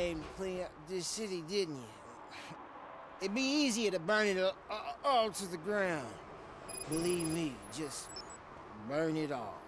came to clean up this city, didn't you? It'd be easier to burn it all to the ground. Believe me, just burn it all.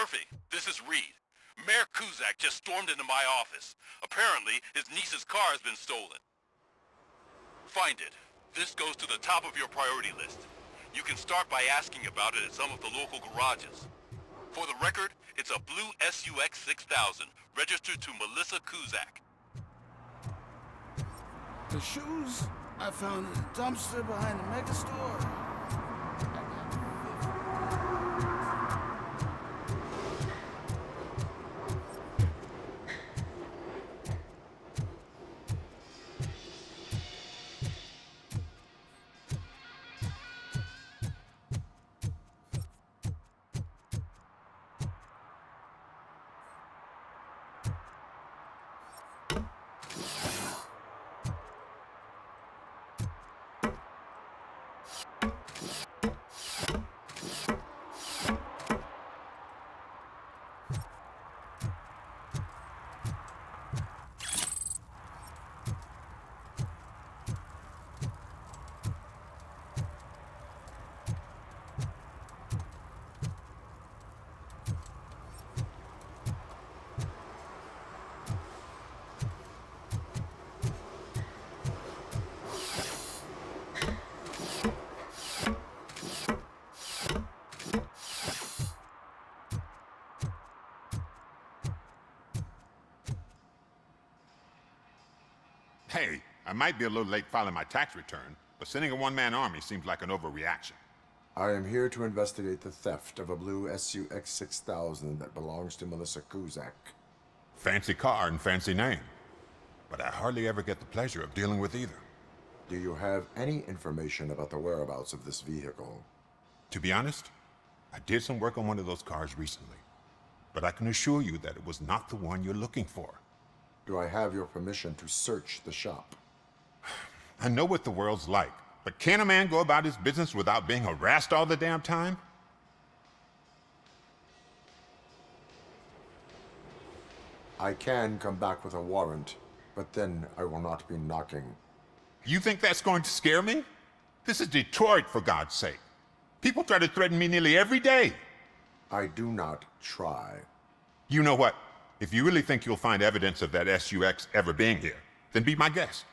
Murphy, this is Reed. Mayor Kuzak just stormed into my office. Apparently, his niece's car has been stolen. Find it. This goes to the top of your priority list. You can start by asking about it at some of the local garages. For the record, it's a blue SUX 6000, registered to Melissa Kuzak. The shoes I found in the dumpster behind the mega store. Hey, I might be a little late filing my tax return, but sending a one-man army seems like an overreaction. I am here to investigate the theft of a blue SUX 6000 that belongs to Melissa Kuzak. Fancy car and fancy name. But I hardly ever get the pleasure of dealing with either. Do you have any information about the whereabouts of this vehicle? To be honest, I did some work on one of those cars recently. But I can assure you that it was not the one you're looking for. Do I have your permission to search the shop? I know what the world's like, but can a man go about his business without being harassed all the damn time? I can come back with a warrant, but then I will not be knocking. You think that's going to scare me? This is Detroit, for God's sake. People try to threaten me nearly every day. I do not try. You know what? If you really think you'll find evidence of that SUX ever being here, then be my guest.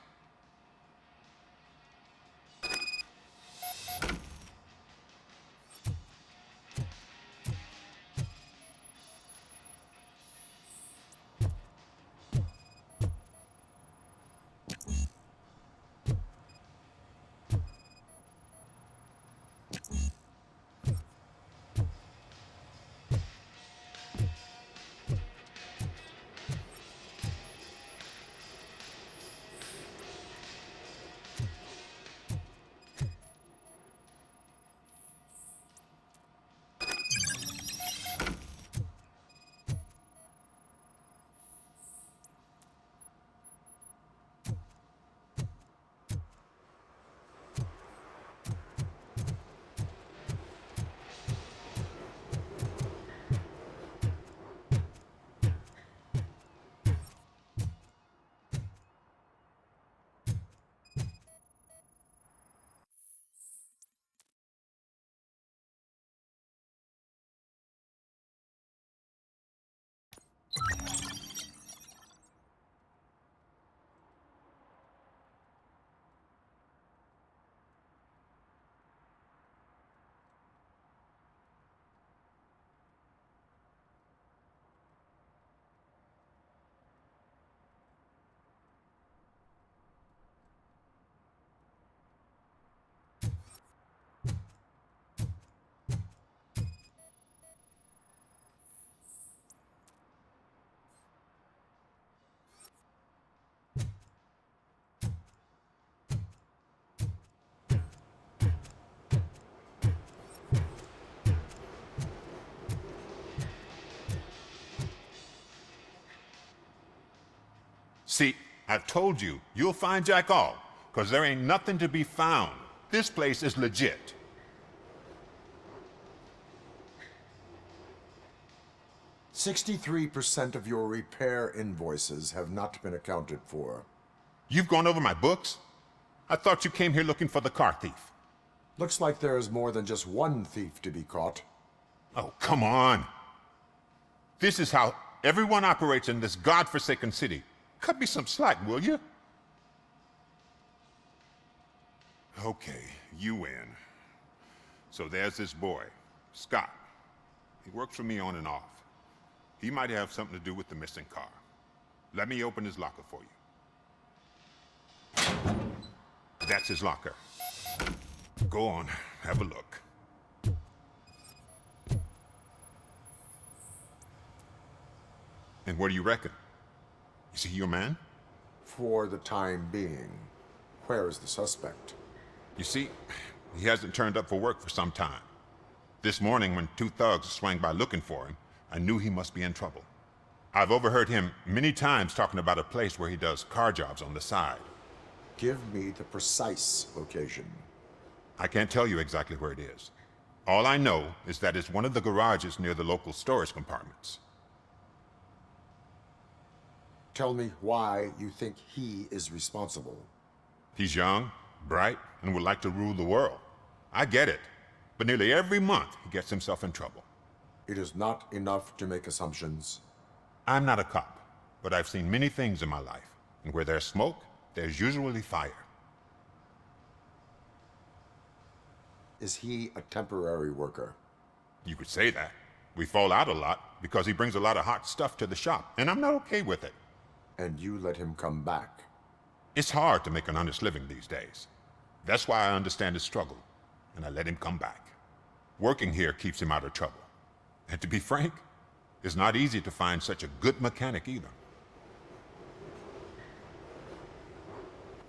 I've told you, you'll find Jack all, because there ain't nothing to be found. This place is legit. "63% of your repair invoices have not been accounted for. You've gone over my books? I thought you came here looking for the car thief. Looks like there is more than just one thief to be caught. Oh, come on. This is how everyone operates in this godforsaken city. Cut me some slack, will you? Okay, you win. So there's this boy, Scott. He works for me on and off. He might have something to do with the missing car. Let me open his locker for you. That's his locker. Go on, have a look. And what do you reckon? Is he your man? For the time being. Where is the suspect? You see, he hasn't turned up for work for some time. This morning, when two thugs swang by looking for him, I knew he must be in trouble. I've overheard him many times talking about a place where he does car jobs on the side. Give me the precise location. I can't tell you exactly where it is. All I know is that it's one of the garages near the local storage compartments. Tell me why you think he is responsible. He's young, bright, and would like to rule the world. I get it. But nearly every month, he gets himself in trouble. It is not enough to make assumptions. I'm not a cop, but I've seen many things in my life. And where there's smoke, there's usually fire. Is he a temporary worker? You could say that. We fall out a lot because he brings a lot of hot stuff to the shop, and I'm not okay with it. And you let him come back? It's hard to make an honest living these days. That's why I understand his struggle, and I let him come back. Working here keeps him out of trouble. And to be frank, it's not easy to find such a good mechanic either.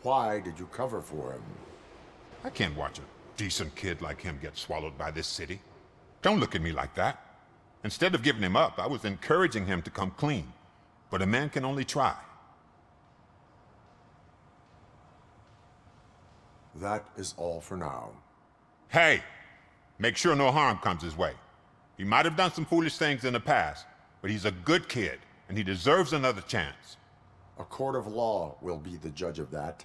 Why did you cover for him? I can't watch a decent kid like him get swallowed by this city. Don't look at me like that. Instead of giving him up, I was encouraging him to come clean. But a man can only try. That is all for now. Hey, make sure no harm comes his way. He might have done some foolish things in the past, but he's a good kid, and he deserves another chance. A court of law will be the judge of that.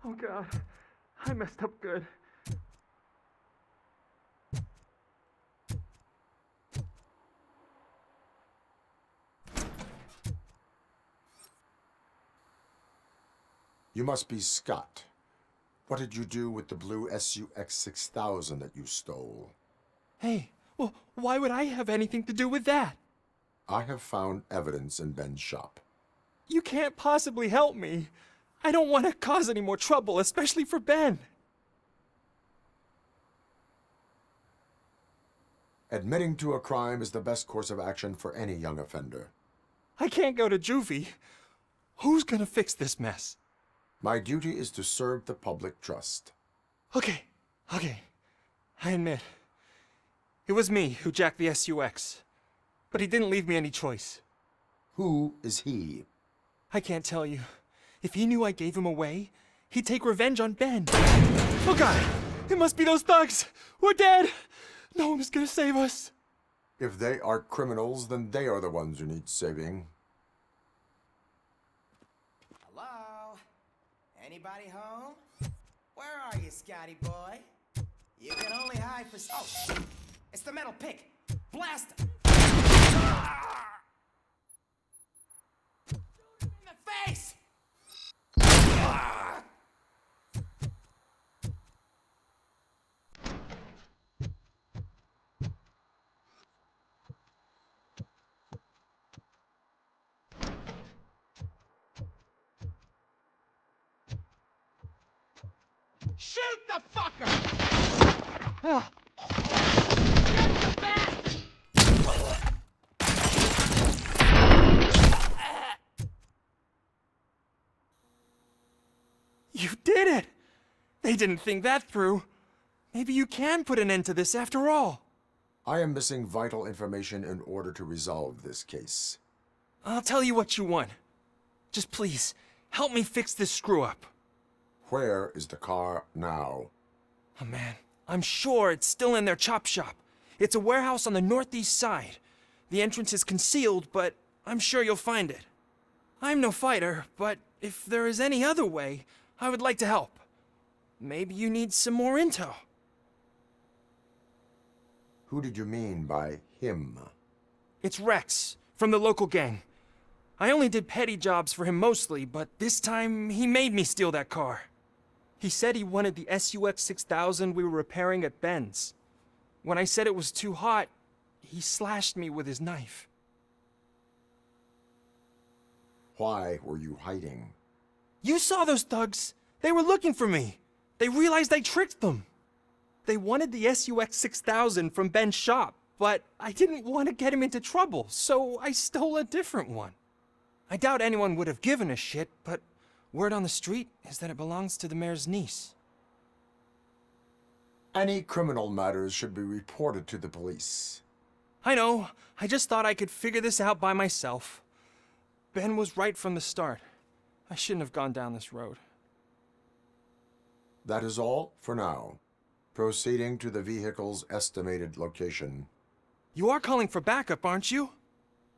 Oh God, I messed up good. You must be Scott. What did you do with the blue SUX 6000 that you stole? Hey, well, why would I have anything to do with that? I have found evidence in Ben's shop. You can't possibly help me. I don't want to cause any more trouble, especially for Ben. Admitting to a crime is the best course of action for any young offender. I can't go to juvie. Who's gonna fix this mess? My duty is to serve the public trust. Okay. I admit. It was me who jacked the SUX. But he didn't leave me any choice. Who is he? I can't tell you. If he knew I gave him away, he'd take revenge on Ben. Oh God! It must be those thugs! We're dead! No one is gonna save us. If they are criminals, then they are the ones who need saving. Hello? Anybody home? Where are you, Scotty boy? You can only hide for... Oh! It's the metal pick! Blast him! Ah! In the face! Ah! Shoot the fucker! Get the bat! You did it! They didn't think that through. Maybe you can put an end to this after all. I am missing vital information in order to resolve this case. I'll tell you what you want. Just please, help me fix this screw-up. Where is the car now? Oh man, I'm sure it's still in their chop shop. It's a warehouse on the northeast side. The entrance is concealed, but I'm sure you'll find it. I'm no fighter, but if there is any other way, I would like to help. Maybe you need some more intel. Who did you mean by him? It's Rex, from the local gang. I only did petty jobs for him mostly, but this time he made me steal that car. He said he wanted the SUX 6000 we were repairing at Ben's. When I said it was too hot, he slashed me with his knife. Why were you hiding? You saw those thugs. They were looking for me. They realized I tricked them. They wanted the SUX 6000 from Ben's shop, but I didn't want to get him into trouble, so I stole a different one. I doubt anyone would have given a shit, but word on the street is that it belongs to the mayor's niece. Any criminal matters should be reported to the police. I know. I just thought I could figure this out by myself. Ben was right from the start. I shouldn't have gone down this road. That is all for now. Proceeding to the vehicle's estimated location. You are calling for backup, aren't you?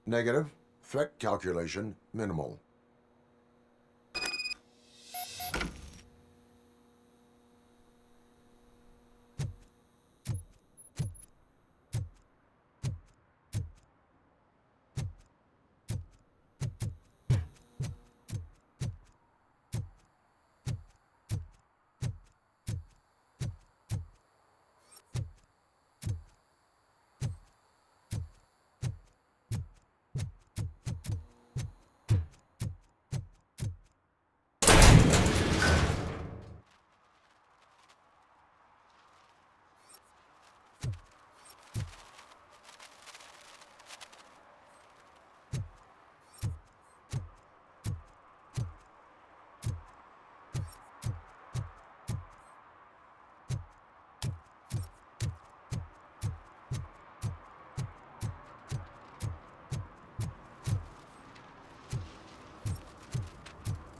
Negative. Threat calculation minimal.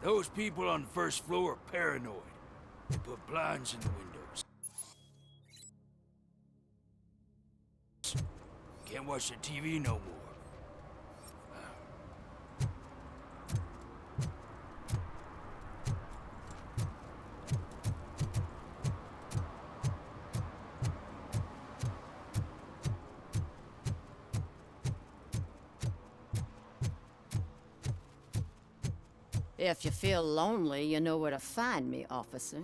Those people on the first floor are paranoid. They put blinds in the windows. Can't watch the TV no more. If you feel lonely, you know where to find me, officer.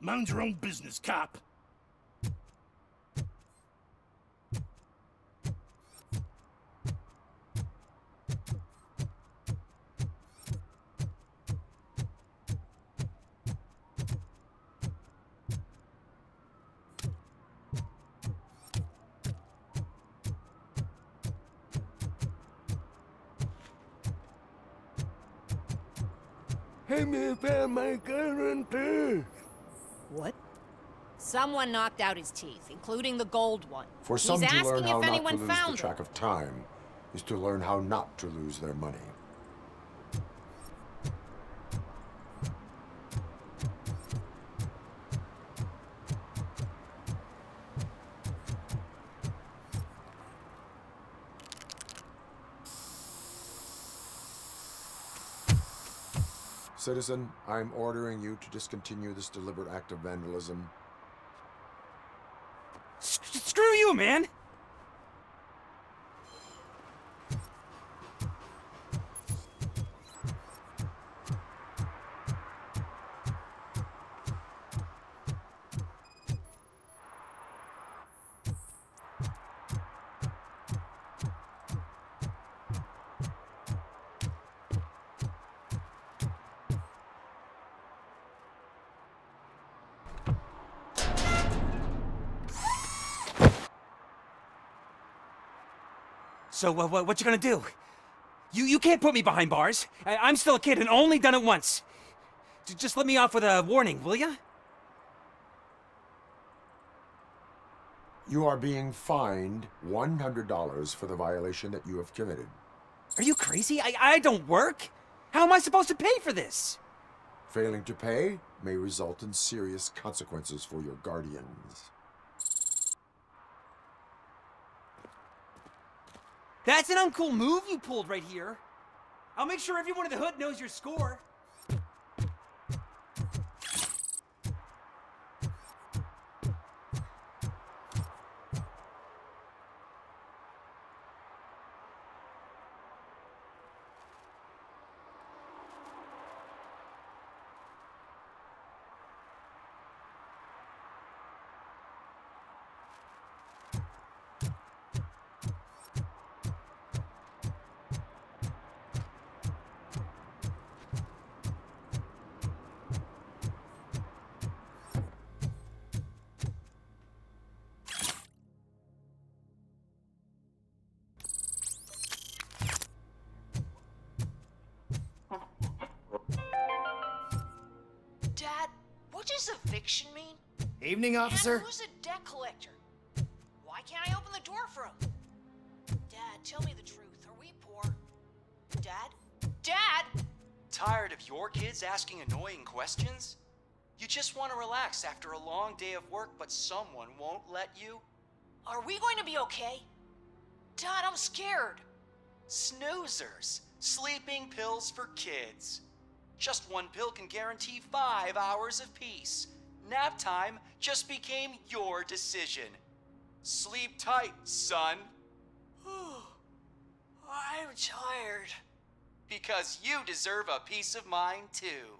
Mind your own business, cop. Hey, me found my guarantee. What? Someone knocked out his teeth, including the gold one. For some, He's to learn asking how if not to anyone lose found the track them. of time is to learn how not to lose their money. Citizen, I'm ordering you to discontinue this deliberate act of vandalism. Screw you, man! So, what you gonna do? You can't put me behind bars. I'm still a kid and only done it once. Just let me off with a warning, will ya? You are being fined $100 for the violation that you have committed. Are you crazy? I don't work. How am I supposed to pay for this? Failing to pay may result in serious consequences for your guardians. That's an uncool move you pulled right here. I'll make sure everyone in the hood knows your score. Dad, what does eviction mean? Evening, officer. And who's a debt collector? Why can't I open the door for him? Dad, tell me the truth. Are we poor? Dad? Dad! Tired of your kids asking annoying questions? You just want to relax after a long day of work, but someone won't let you? Are we going to be okay? Dad, I'm scared. Snoozers. Sleeping pills for kids. Just one pill can guarantee 5 hours of peace. Nap time just became your decision. Sleep tight, son. I'm tired. Because you deserve a peace of mind, too.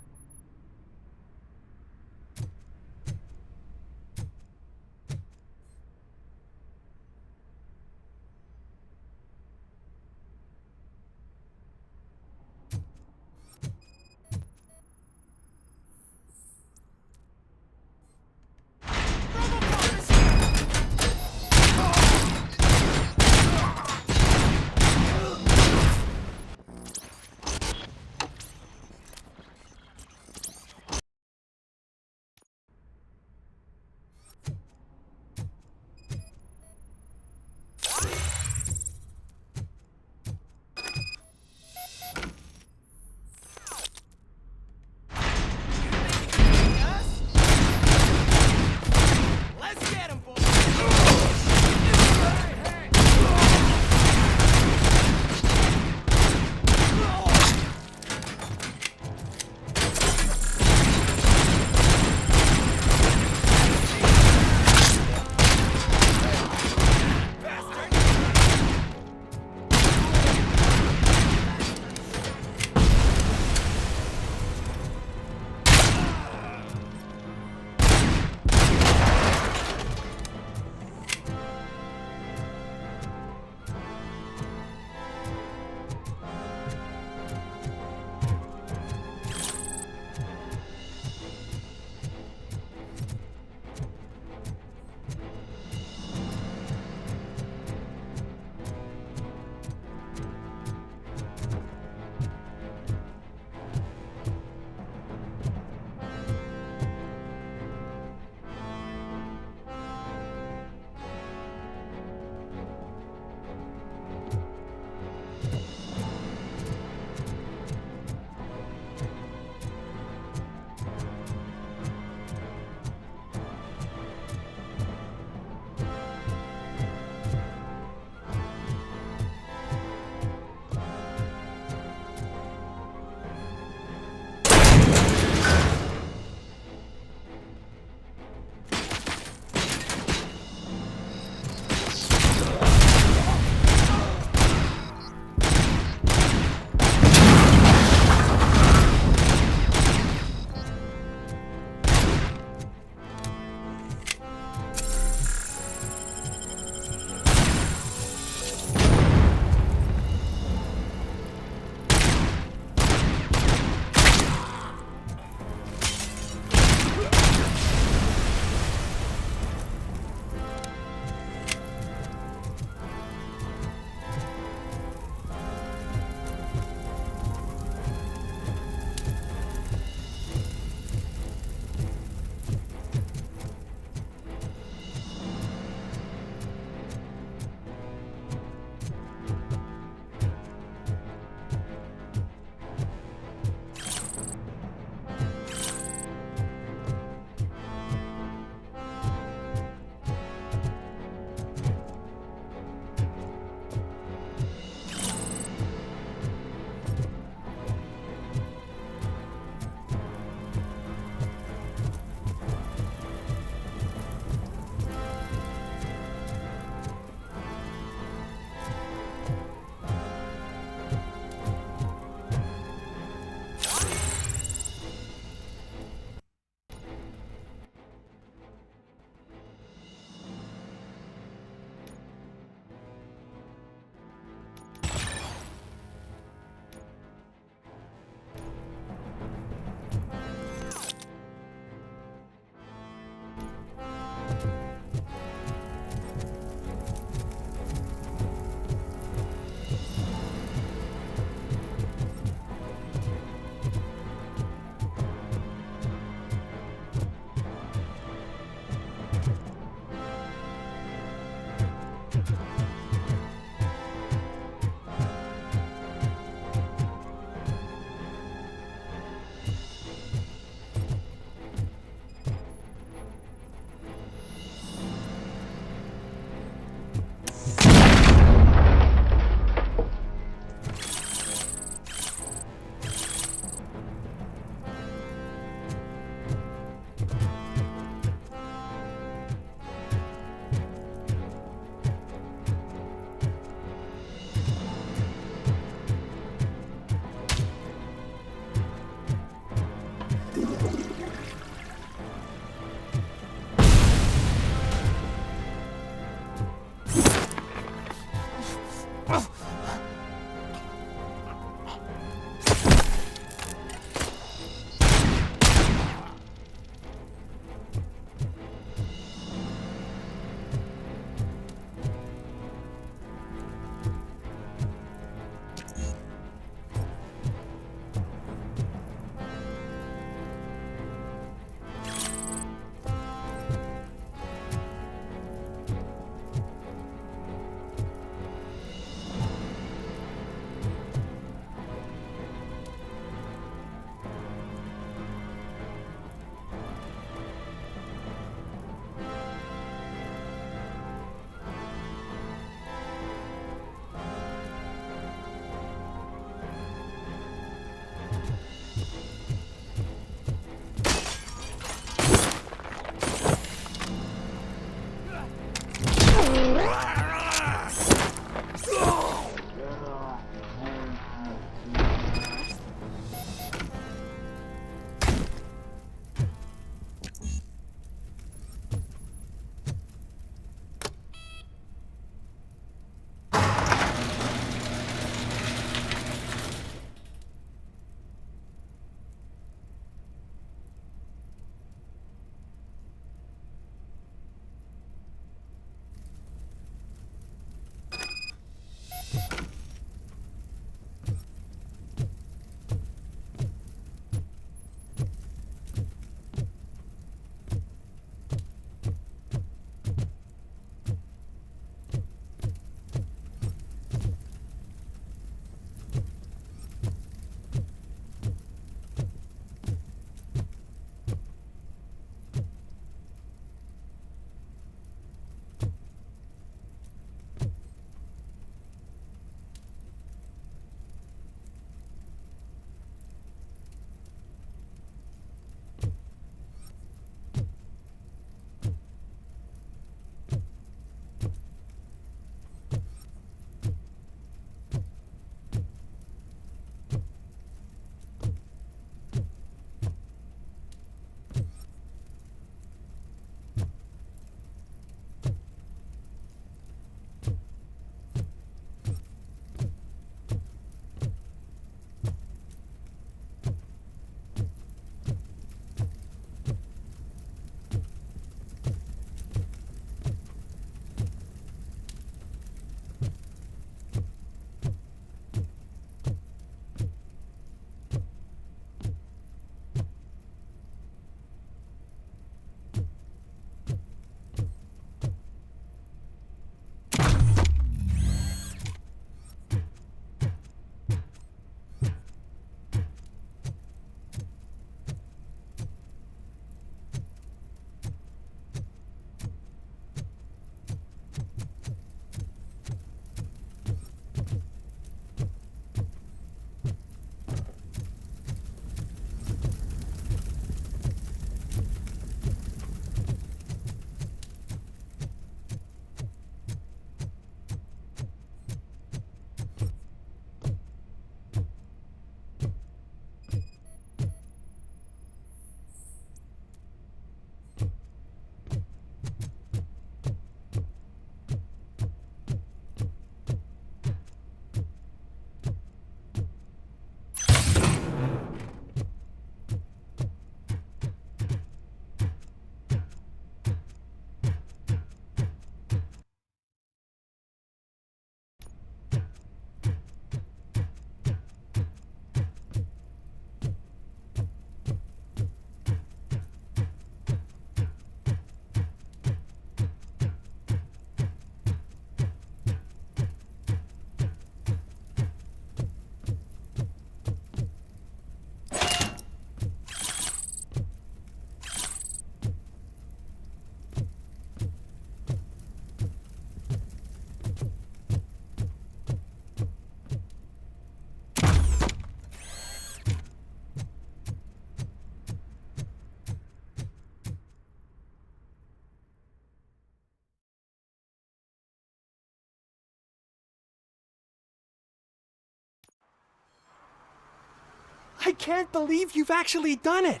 I can't believe you've actually done it!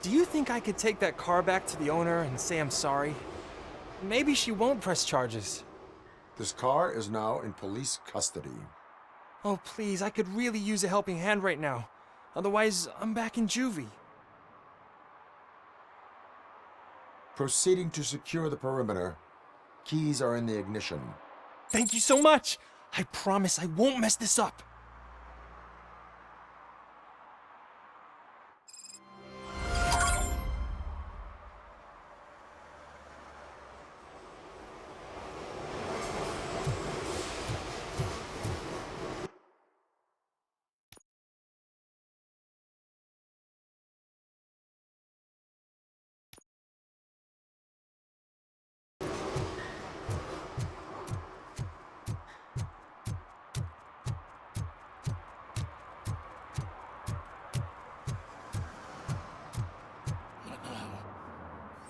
Do you think I could take that car back to the owner and say I'm sorry? Maybe she won't press charges. This car is now in police custody. Oh, please, I could really use a helping hand right now. Otherwise, I'm back in juvie. Proceeding to secure the perimeter. Keys are in the ignition. Thank you so much. I promise I won't mess this up.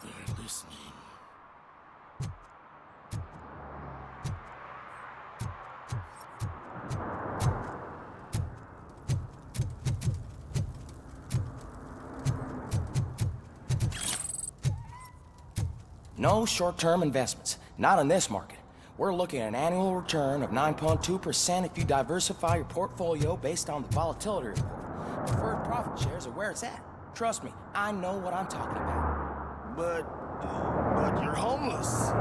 They're listening. No short-term investments, not in this market. We're looking at an annual return of 9.2% if you diversify your portfolio based on the volatility report. Preferred profit shares are where it's at. Trust me, I know what I'm talking about. But you're homeless.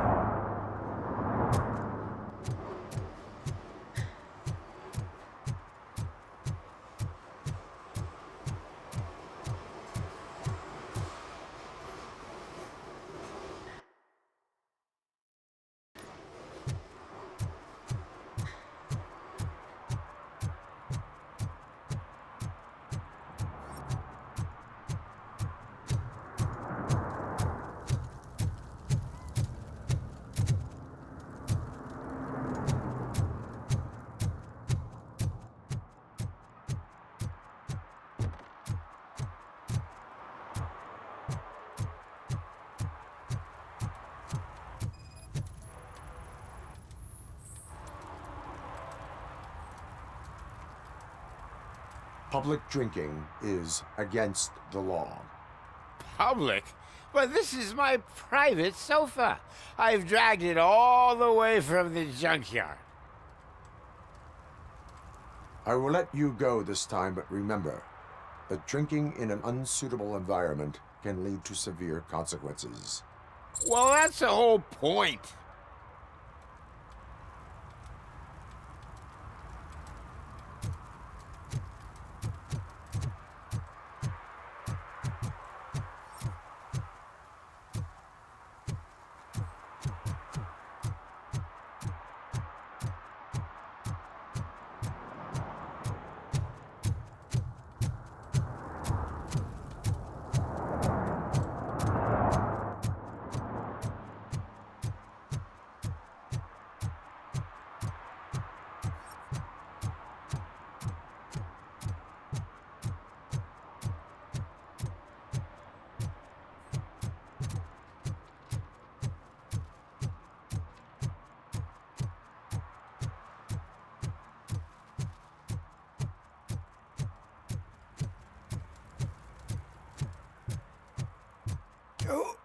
Public drinking is against the law. Public? But this is my private sofa. I've dragged it all the way from the junkyard. I will let you go this time, but remember that drinking in an unsuitable environment can lead to severe consequences. Well, that's the whole point.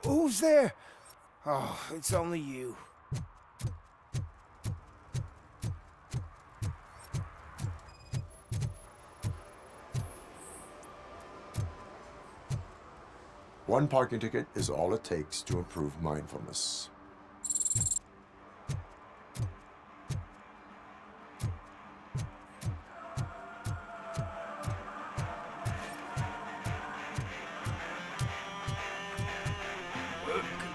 Who's there? Oh, it's only you. One parking ticket is all it takes to improve mindfulness.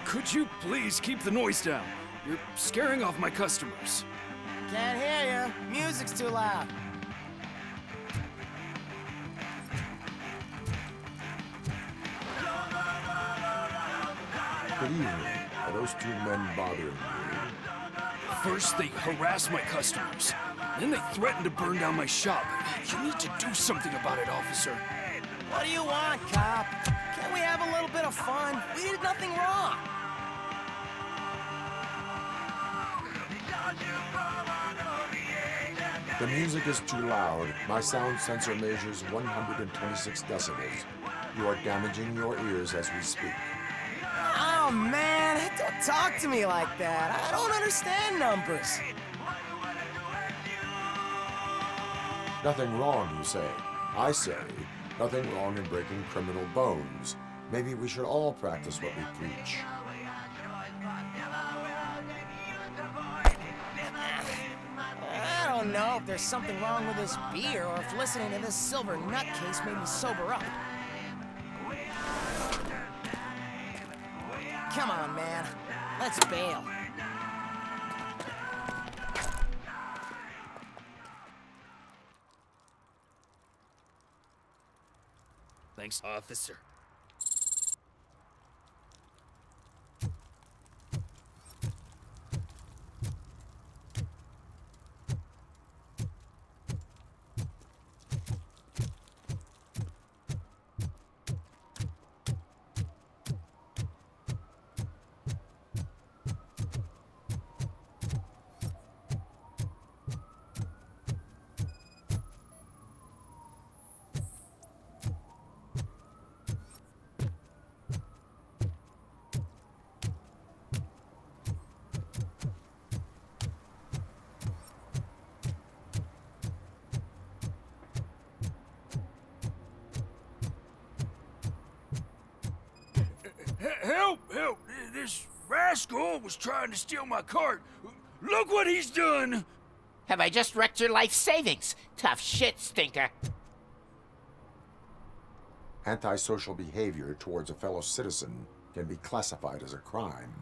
Could you please keep the noise down? You're scaring off my customers. Can't hear you. Music's too loud. Good evening. Are those two men bothering you? First, they harass my customers. Then they threaten to burn down my shop. You need to do something about it, officer. What do you want, cop? Can't we have a little bit of fun? We did nothing wrong. The music is too loud. My sound sensor measures 126 decibels. You are damaging your ears as we speak. Oh, Oh, man, don't talk to me like that. I don't understand numbers. Nothing wrong, you say. I say, nothing wrong in breaking criminal bones. Maybe we should all practice what we preach. I don't know if there's something wrong with this beer or if listening to this silver nutcase made me sober up. Come on, man. Let's bail. Thanks, officer. Help! Help! This rascal was trying to steal my cart. Look what he's done! Have I just wrecked your life savings? Tough shit, stinker. Antisocial behavior towards a fellow citizen can be classified as a crime.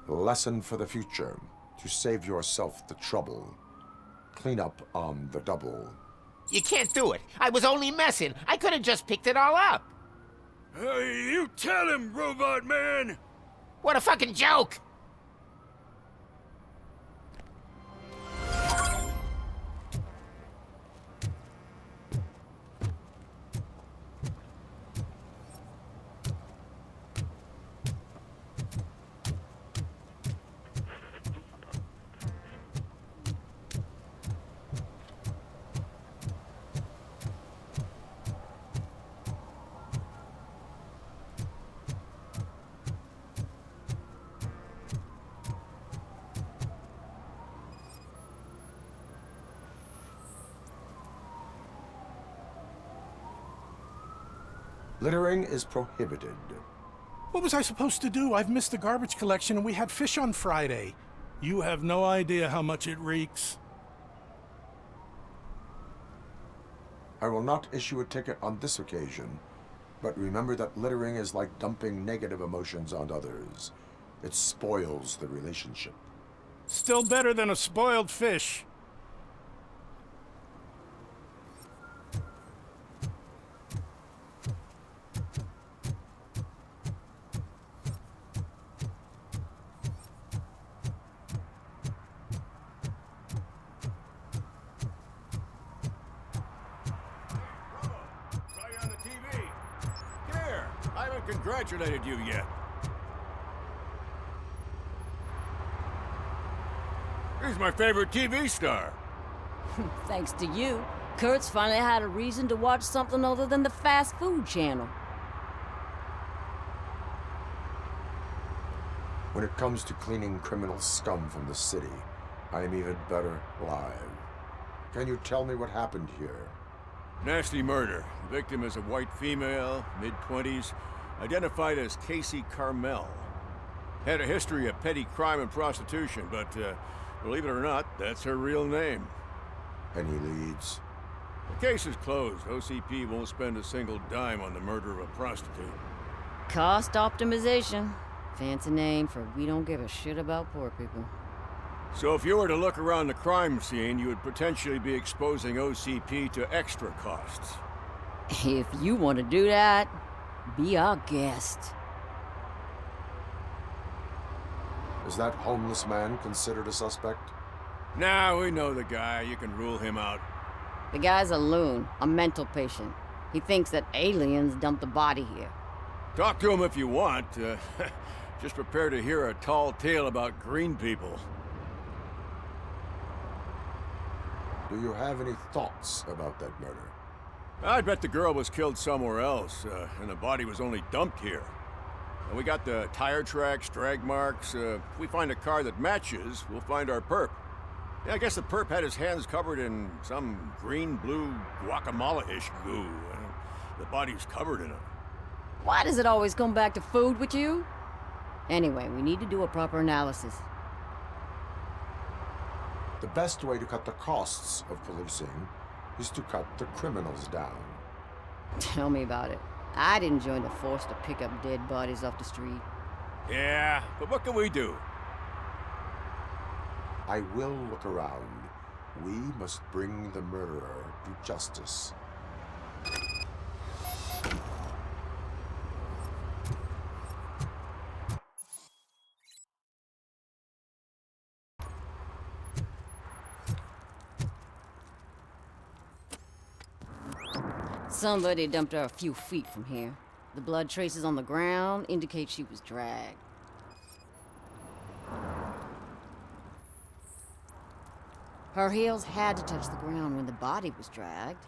Lesson for the future: to save yourself the trouble. Clean up on the double. You can't do it. I was only messing. I could have just picked it all up. You tell him, Robot Man! What a fucking joke! Littering is prohibited. What was I supposed to do? I've missed the garbage collection and we had fish on Friday. You have no idea how much it reeks. I will not issue a ticket on this occasion, but remember that littering is like dumping negative emotions on others. It spoils the relationship. Still better than a spoiled fish. Congratulated you yet. He's my favorite TV star. Thanks to you, Kurt's finally had a reason to watch something other than the fast food channel. When it comes to cleaning criminal scum from the city, I am even better live. Can you tell me what happened here? Nasty murder. The victim is a white female, mid-20s, identified as Casey Carmel. Had a history of petty crime and prostitution, but believe it or not, that's her real name. Any leads? The case is closed. OCP won't spend a single dime on the murder of a prostitute. Cost optimization. Fancy name for we don't give a shit about poor people. So if you were to look around the crime scene, you would potentially be exposing OCP to extra costs. If you want to do that, be our guest. Is that homeless man considered a suspect? Nah, we know the guy. You can rule him out. The guy's a loon, a mental patient. He thinks that aliens dumped the body here. Talk to him if you want. Just prepare to hear a tall tale about green people. Do you have any thoughts about that murder? I bet the girl was killed somewhere else, and the body was only dumped here. And we got the tire tracks, drag marks. If we find a car that matches, we'll find our perp. Yeah, I guess the perp had his hands covered in some green-blue guacamole-ish goo. The body's covered in it. Why does it always come back to food with you? Anyway, we need to do a proper analysis. The best way to cut the costs of policing is to cut the criminals down. Tell me about it. I didn't join the force to pick up dead bodies off the street. Yeah, but what can we do? I will look around. We must bring the murderer to justice. Somebody dumped her a few feet from here. The blood traces on the ground indicate she was dragged. Her heels had to touch the ground when the body was dragged.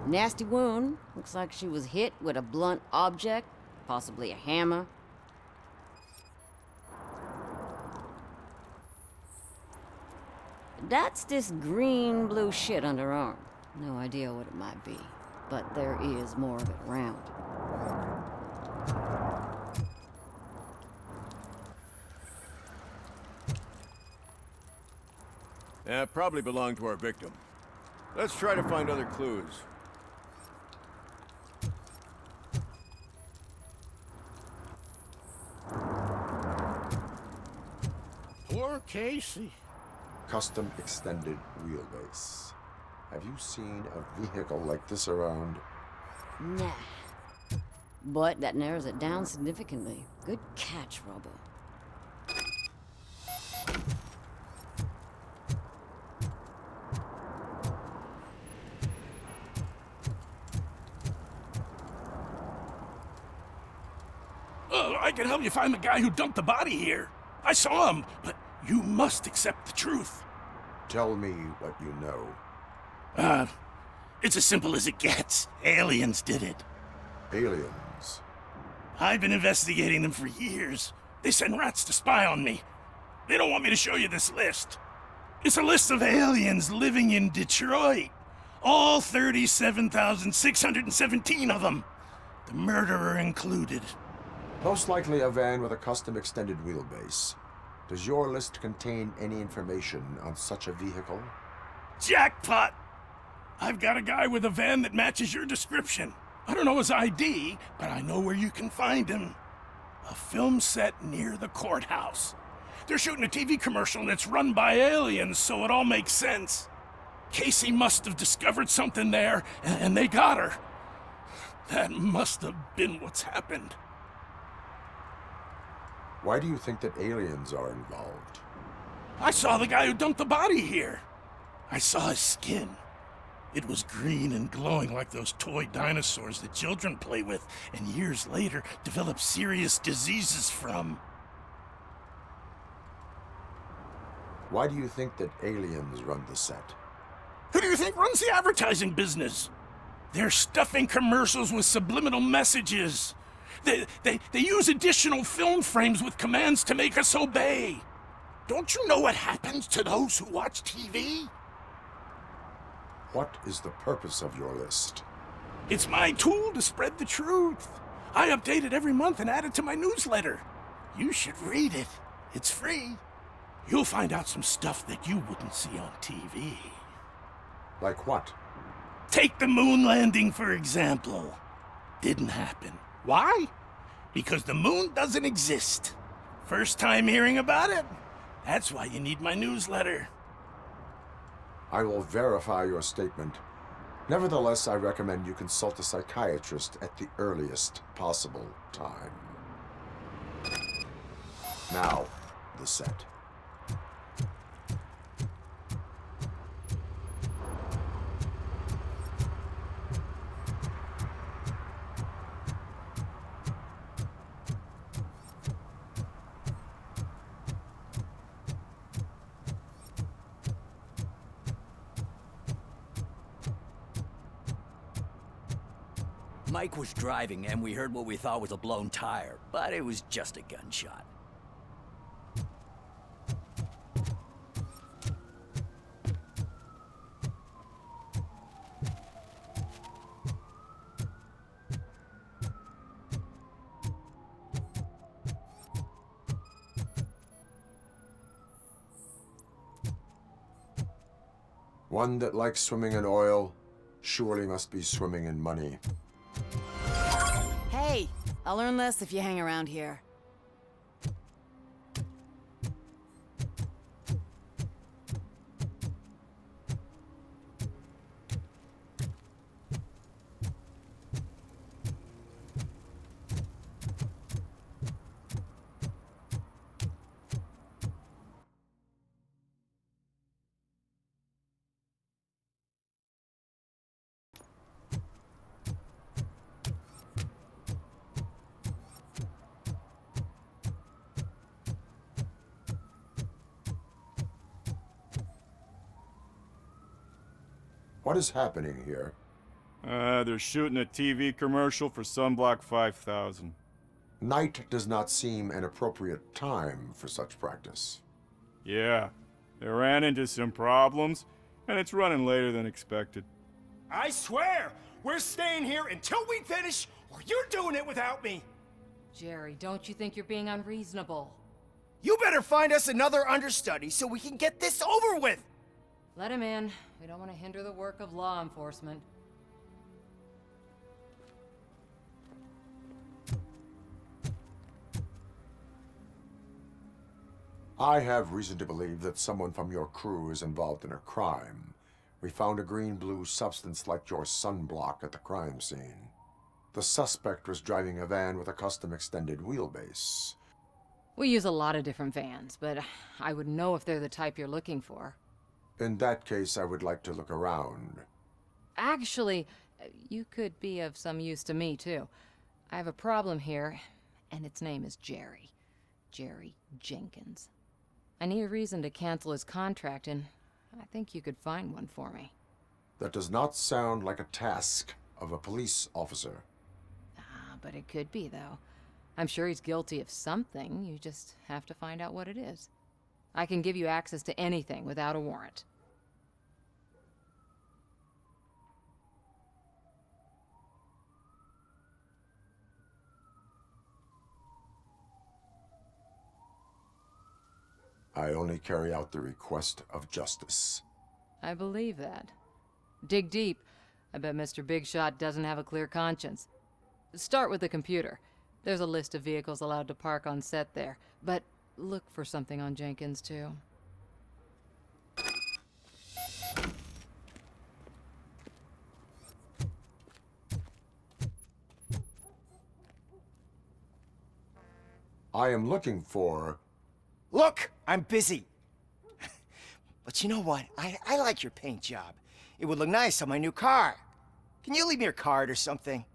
Nasty wound. Looks like she was hit with a blunt object, possibly a hammer. That's this green-blue shit under her arm. No idea what it might be, but there is more of it around. Probably belonged to our victim. Let's try to find other clues. Poor Casey. Custom extended wheelbase. Have you seen a vehicle like this around? Nah. But that narrows it down significantly. Good catch, Robo. I can help you find the guy who dumped the body here. I saw him, but you must accept the truth. Tell me what you know. It's as simple as it gets. Aliens did it. Aliens? I've been investigating them for years. They send rats to spy on me. They don't want me to show you this list. It's a list of aliens living in Detroit. All 37,617 of them. The murderer included. Most likely a van with a custom extended wheelbase. Does your list contain any information on such a vehicle? Jackpot! I've got a guy with a van that matches your description. I don't know his ID, but I know where you can find him. A film set near the courthouse. They're shooting a TV commercial and it's run by aliens, so it all makes sense. Casey must have discovered something there, and they got her. That must have been what's happened. Why do you think that aliens are involved? I saw the guy who dumped the body here. I saw his skin. It was green and glowing like those toy dinosaurs that children play with and years later develop serious diseases from. Why do you think that aliens run the set? Who do you think runs the advertising business? They're stuffing commercials with subliminal messages. They use additional film frames with commands to make us obey. Don't you know what happens to those who watch TV? What is the purpose of your list? It's my tool to spread the truth. I update it every month and add it to my newsletter. You should read it. It's free. You'll find out some stuff that you wouldn't see on TV. Like what? Take the moon landing, for example. Didn't happen. Why? Because the moon doesn't exist. First time hearing about it? That's why you need my newsletter. I will verify your statement. Nevertheless, I recommend you consult a psychiatrist at the earliest possible time. Now, the set. Mike was driving and we heard what we thought was a blown tire, but it was just a gunshot. One that likes swimming in oil surely must be swimming in money. Hey, I'll earn less if you hang around here. What is happening here? They're shooting a TV commercial for Sunblock 5000. Night does not seem an appropriate time for such practice. Yeah, they ran into some problems, and it's running later than expected. I swear, we're staying here until we finish, or you're doing it without me! Jerry, don't you think you're being unreasonable? You better find us another understudy so we can get this over with! Let him in. We don't want to hinder the work of law enforcement. I have reason to believe that someone from your crew is involved in a crime. We found a green-blue substance like your sunblock at the crime scene. The suspect was driving a van with a custom extended wheelbase. We use a lot of different vans, but I wouldn't know if they're the type you're looking for. In that case, I would like to look around. Actually, you could be of some use to me, too. I have a problem here, and its name is Jerry. Jerry Jenkins. I need a reason to cancel his contract, and I think you could find one for me. That does not sound like a task of a police officer. But it could be, though. I'm sure he's guilty of something. You just have to find out what it is. I can give you access to anything without a warrant. I only carry out the request of justice. I believe that. Dig deep. I bet Mr. Big Shot doesn't have a clear conscience. Start with the computer. There's a list of vehicles allowed to park on set there, but look for something on Jenkins, too. I am looking for... Look, I'm busy. But you know what? I like your paint job. It would look nice on my new car. Can you leave me your card or something?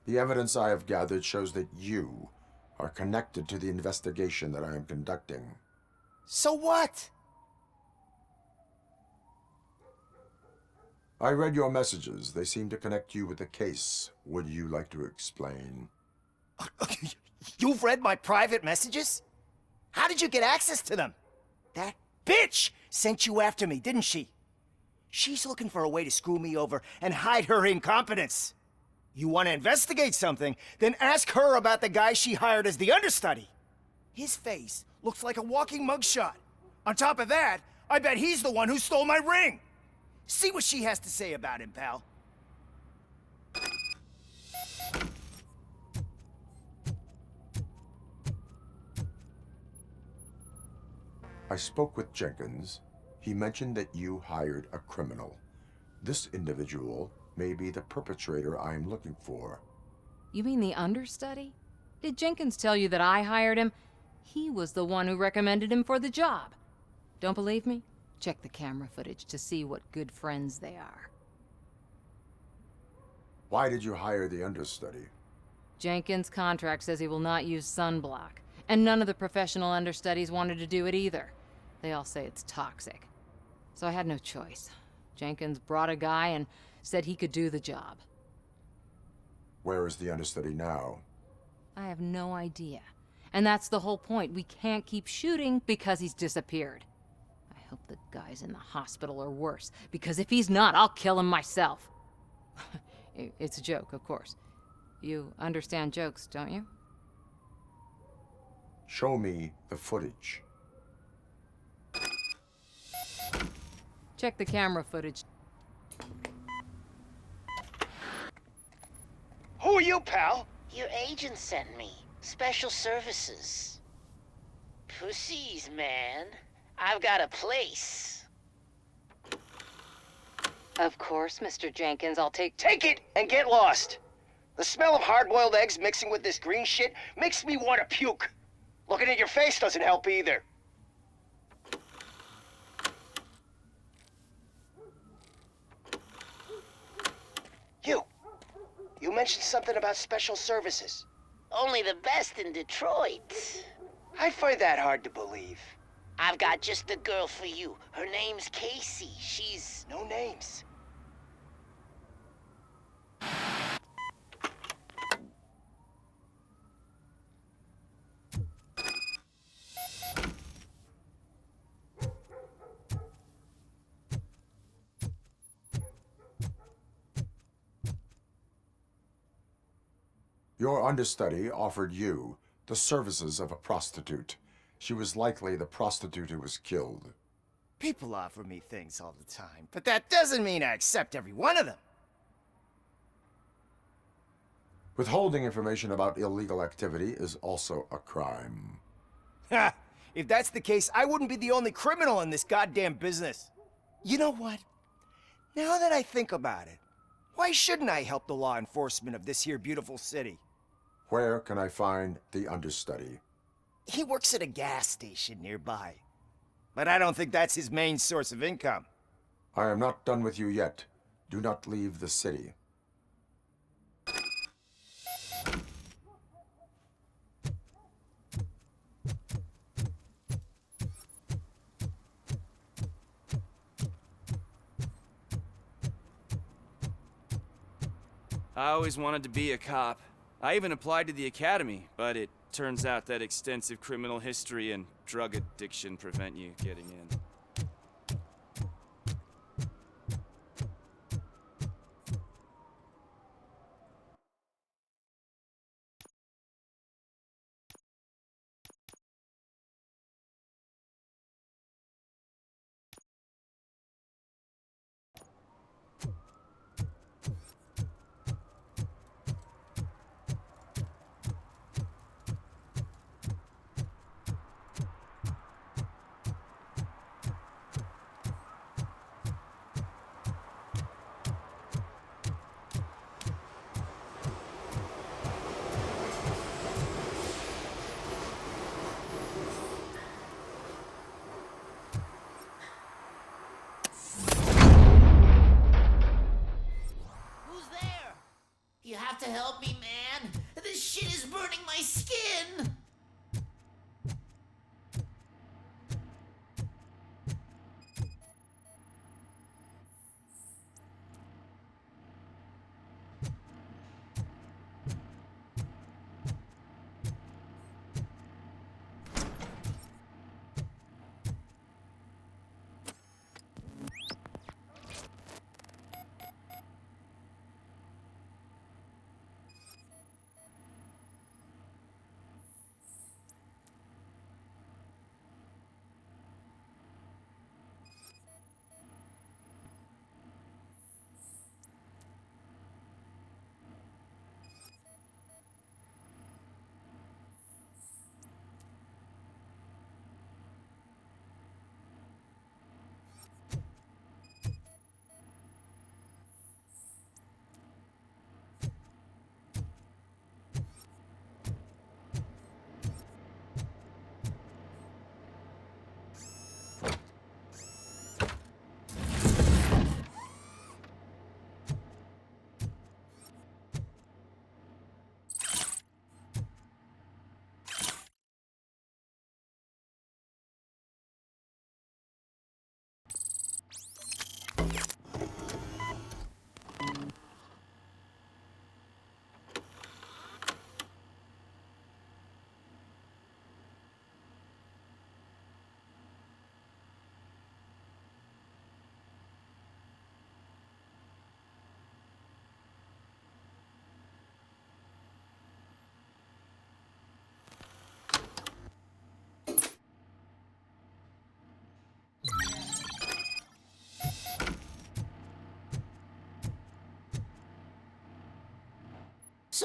The evidence I have gathered shows that you are connected to the investigation that I am conducting. So what? I read your messages. They seem to connect you with the case. Would you like to explain? You've read my private messages? How did you get access to them? That bitch sent you after me, didn't she? She's looking for a way to screw me over and hide her incompetence. You want to investigate something, then ask her about the guy she hired as the understudy. His face looks like a walking mugshot. On top of that, I bet he's the one who stole my ring. See what she has to say about him, pal. I spoke with Jenkins. He mentioned that you hired a criminal. This individual may be the perpetrator I am looking for. You mean the understudy? Did Jenkins tell you that I hired him? He was the one who recommended him for the job. Don't believe me? Check the camera footage to see what good friends they are. Why did you hire the understudy? Jenkins' contract says he will not use sunblock, and none of the professional understudies wanted to do it either. They all say it's toxic. So I had no choice. Jenkins brought a guy and said he could do the job. Where is the understudy now? I have no idea. And that's the whole point. We can't keep shooting because he's disappeared. I hope the guy's in the hospital or worse, because if he's not, I'll kill him myself. It's a joke, of course. You understand jokes, don't you? Show me the footage. Check the camera footage. Who are you, pal? Your agent sent me. Special services. Pussies, man. I've got a place. Of course, Mr. Jenkins, I'll take Take it and get lost. The smell of hard-boiled eggs mixing with this green shit makes me want to puke. Looking at your face doesn't help either. You mentioned something about special services. Only the best in Detroit. I find that hard to believe. I've got just the girl for you. Her name's Casey. She's... No names. Your understudy offered you the services of a prostitute. She was likely the prostitute who was killed. People offer me things all the time, but that doesn't mean I accept every one of them. Withholding information about illegal activity is also a crime. Ha! If that's the case, I wouldn't be the only criminal in this goddamn business. You know what? Now that I think about it, why shouldn't I help the law enforcement of this here beautiful city? Where can I find the understudy? He works at a gas station nearby. But I don't think that's his main source of income. I am not done with you yet. Do not leave the city. I always wanted to be a cop. I even applied to the academy, but it turns out that extensive criminal history and drug addiction prevent you getting in. You have to help me, man. This shit is burning my skin.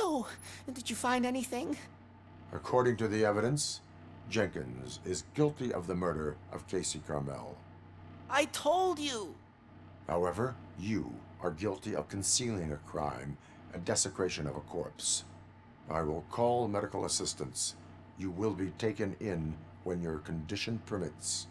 So, did you find anything? According to the evidence, Jenkins is guilty of the murder of Casey Carmel. I told you! However, you are guilty of concealing a crime and desecration of a corpse. I will call medical assistance. You will be taken in when your condition permits.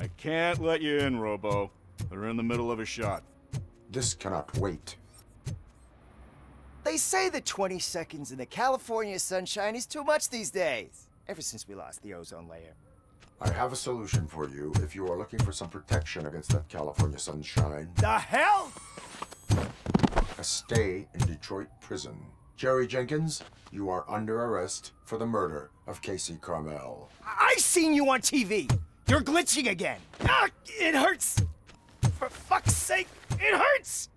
I can't let you in, Robo. They're in the middle of a shot. This cannot wait. They say that 20 seconds in the California sunshine is too much these days. Ever since we lost the ozone layer. I have a solution for you if you are looking for some protection against that California sunshine. The hell? A stay in Detroit prison. Jerry Jenkins, you are under arrest for the murder of Casey Carmel. I seen you on TV. You're glitching again. Ah, it hurts. For fuck's sake, it hurts.